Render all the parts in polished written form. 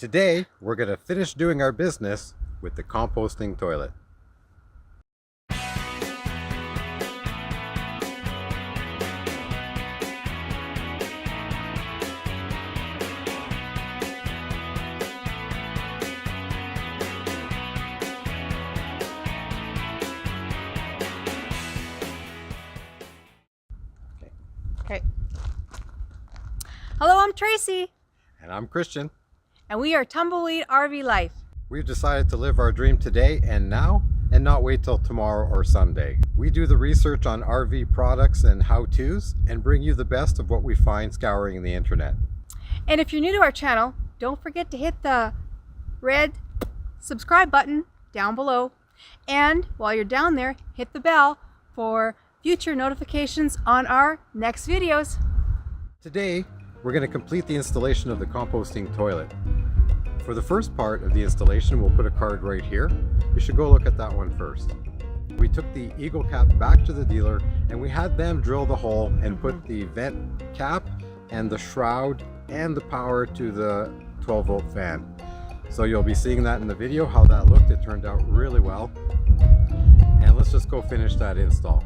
Today, we're going to finish doing our business with the composting toilet. Okay. Hello, I'm Tracy. And I'm Christian. And we are Tumbleweed RV Life. We've decided to live our dream today and now, and not wait till tomorrow or someday. We do the research on RV products and how-tos and bring you the best of what we find scouring the internet. And if you're new to our channel, don't forget to hit the red subscribe button down below. And while you're down there, hit the bell for future notifications on our next videos. Today, we're going to complete the installation of the composting toilet. For the first part of the installation, we'll put a card right here. You should go look at that one first. We took the Eagle cap back to the dealer and we had them drill the hole and put the vent cap and the shroud and the power to the 12-volt fan. So you'll be seeing that in the video, how that looked. It turned out really well. And let's just go finish that install.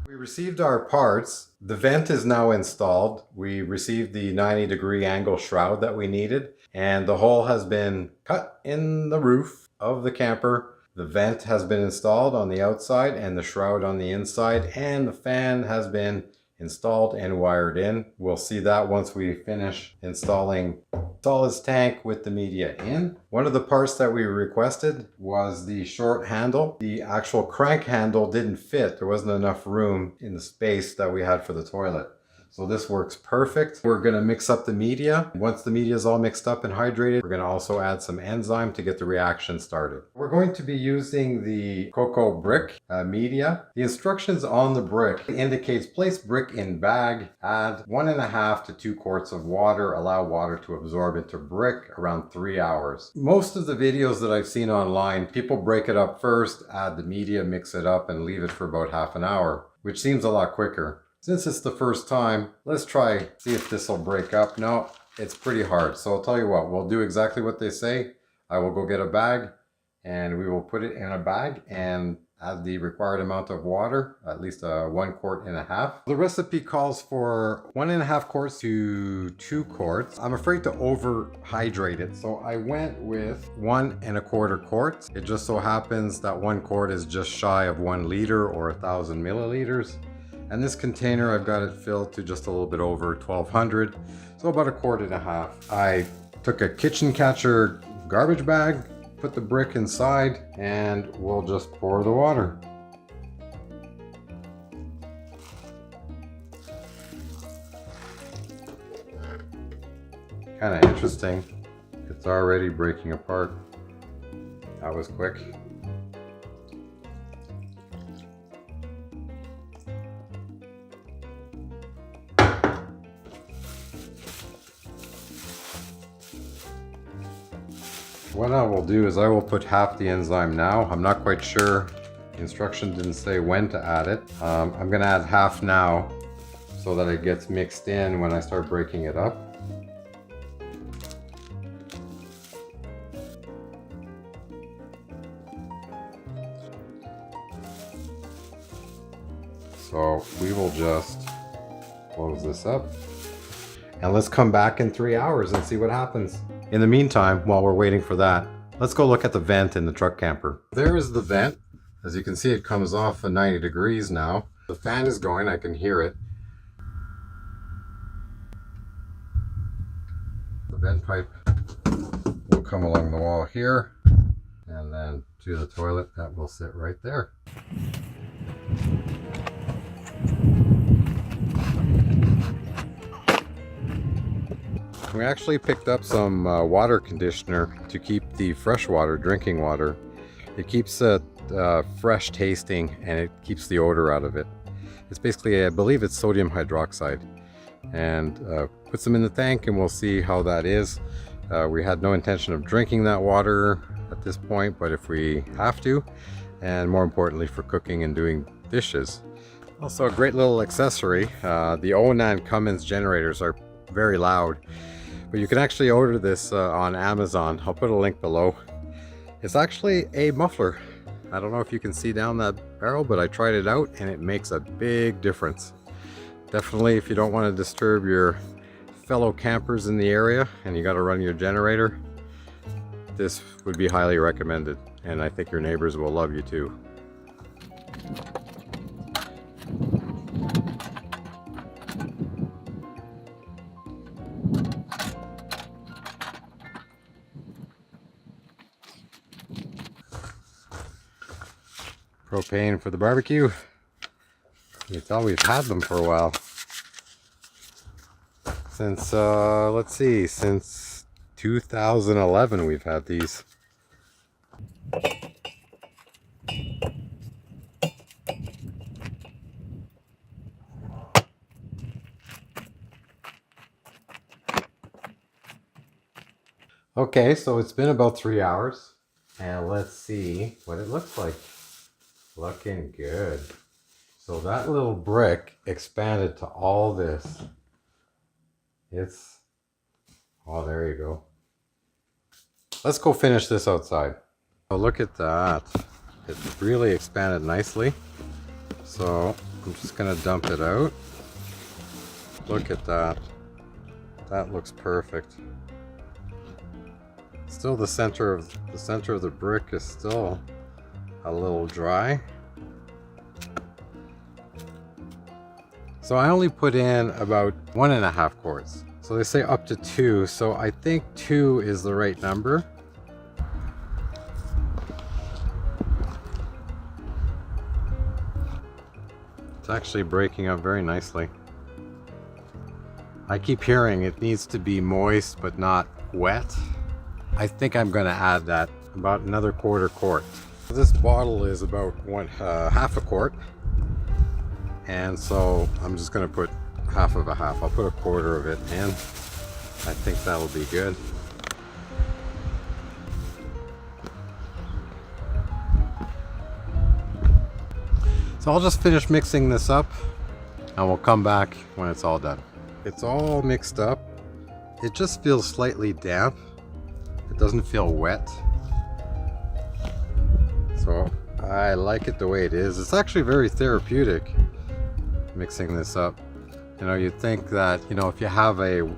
We received our parts. The vent is now installed. We received the 90-degree angle shroud that we needed, and the hole has been cut in the roof of the camper. The vent has been installed on the outside and the shroud on the inside, and the fan has been installed and wired in. We'll see that once we finish installing his tank with the media in. One of the parts that we requested was the short handle. The actual crank handle didn't fit. There wasn't enough room in the space that we had for the toilet. So this works perfect. We're going to mix up the media. Once the media is all mixed up and hydrated, we're going to also add some enzyme to get the reaction started. We're going to be using the cocoa brick media. The instructions on the brick indicates place brick in bag, add 1.5 to 2 quarts of water, allow water to absorb into brick around 3 hours. Most of the videos that I've seen online, people break it up first, add the media, mix it up, and leave it for about half an hour, which seems a lot quicker. Since it's the first time, let's try, see if this will break up. No, it's pretty hard. So I'll tell you what, we'll do exactly what they say. I will go get a bag and we will put it in a bag and add the required amount of water, at least 1.5 quarts. The recipe calls for 1.5 quarts to 2 quarts. I'm afraid to overhydrate it, so I went with 1.25 quarts. It just so happens that 1 quart is just shy of 1 liter or 1,000 milliliters. And this container, I've got it filled to just a little bit over 1,200, so about 1.5 quarts. I took a kitchen catcher garbage bag, put the brick inside, and we'll just pour the water. Kind of interesting. It's already breaking apart. That was quick. What I will do is I will put half the enzyme now. I'm not quite sure. The instruction didn't say when to add it. I'm going to add half now so that it gets mixed in when I start breaking it up. So we will just close this up. And let's come back in 3 hours and see what happens. In the meantime, while we're waiting for that, let's go look at the vent in the truck camper. There is the vent. As you can see, it comes off at 90 degrees now. The fan is going, I can hear it. The vent pipe will come along the wall here, and then to the toilet. That will sit right there. We actually picked up some water conditioner to keep the fresh water, drinking water. It keeps it fresh tasting and it keeps the odor out of it. It's basically, I believe it's sodium hydroxide. And puts them in the tank and we'll see how that is. We had no intention of drinking that water at this point, but if we have to, and more importantly for cooking and doing dishes. Also a great little accessory, the Onan Cummins generators are very loud. But you can actually order this on Amazon. I'll put a link below. It's actually a muffler. I don't know if you can see down that barrel, but I tried it out and it makes a big difference. Definitely if you don't want to disturb your fellow campers in the area and you got to run your generator, this would be highly recommended, and I think your neighbors will love you too. Propane for the barbecue. You thought we've had them for a while. Since, let's see, since 2011 we've had these. Okay, so it's been about 3 hours, and let's see what it looks like. Looking good. So that little brick expanded to all this. Oh, there you go. Let's go finish this outside. Oh, look at that. It really expanded nicely. So I'm just gonna dump it out. Look at that. That looks perfect. Still the center of the brick is still a little dry. So I only put in about 1.5 quarts. So they say up to 2, so I think 2 is the right number. It's actually breaking up very nicely. I keep hearing it needs to be moist but not wet. I think I'm going to add that, about another 1/4 quart. This bottle is about half a quart, and so I'm just going to put half of a half. I'll put 1/4 of it in. I think that'll be good. So I'll just finish mixing this up and we'll come back when it's all done. It's all mixed up. It just feels slightly damp. It doesn't feel wet. So I like it the way it is. It's actually very therapeutic mixing this up. You know, you'd think that, you know, if you have a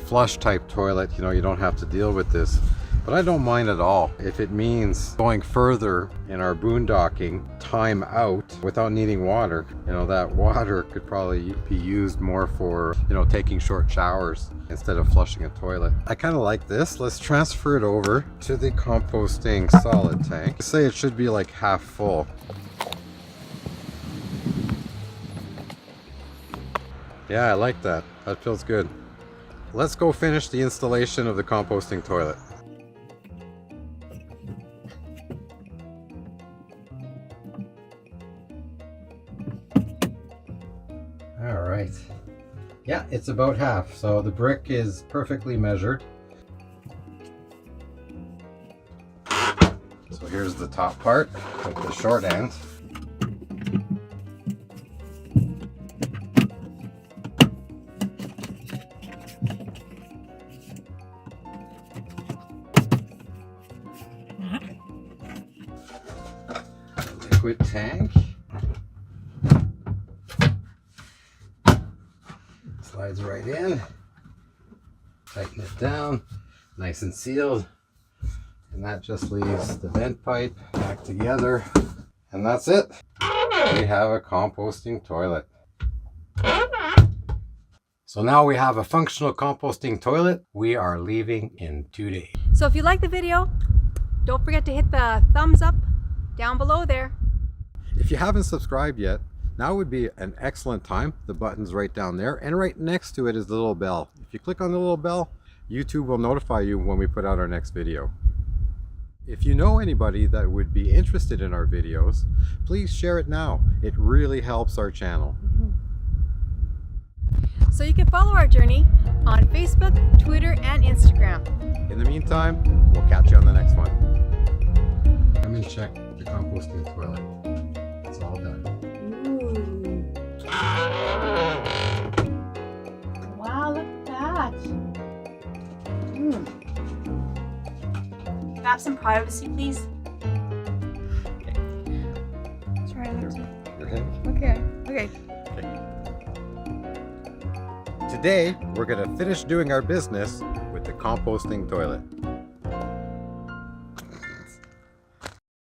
flush type toilet, you know, you don't have to deal with this. But I don't mind at all. If it means going further in our boondocking time out without needing water, you know, that water could probably be used more for, you know, taking short showers instead of flushing a toilet. I kind of like this. Let's transfer it over to the composting solid tank. I say it should be like half full. Yeah, I like that. That feels good. Let's go finish the installation of the composting toilet. All right. Yeah, it's about half. So the brick is perfectly measured. So here's the top part with the short end. Liquid tank. Slides right in. Tighten it down. Nice and sealed. And that just leaves the vent pipe back together. And that's it. We have a composting toilet. So now we have a functional composting toilet. We are leaving in 2 days. So if you like the video, don't forget to hit the thumbs up down below there. If you haven't subscribed yet, now would be an excellent time. The button's right down there, and right next to it is the little bell. If you click on the little bell, YouTube will notify you when we put out our next video. If you know anybody that would be interested in our videos, please share it now. It really helps our channel. So you can follow our journey on Facebook, Twitter, and Instagram. In the meantime, we'll catch you on the next one. Come and check the composting toilet. It's all done. Ooh. Wow, look at that. Can I have some privacy, please? Okay. Try that. Your hand? Okay. Okay. Today, we're going to finish doing our business with the composting toilet.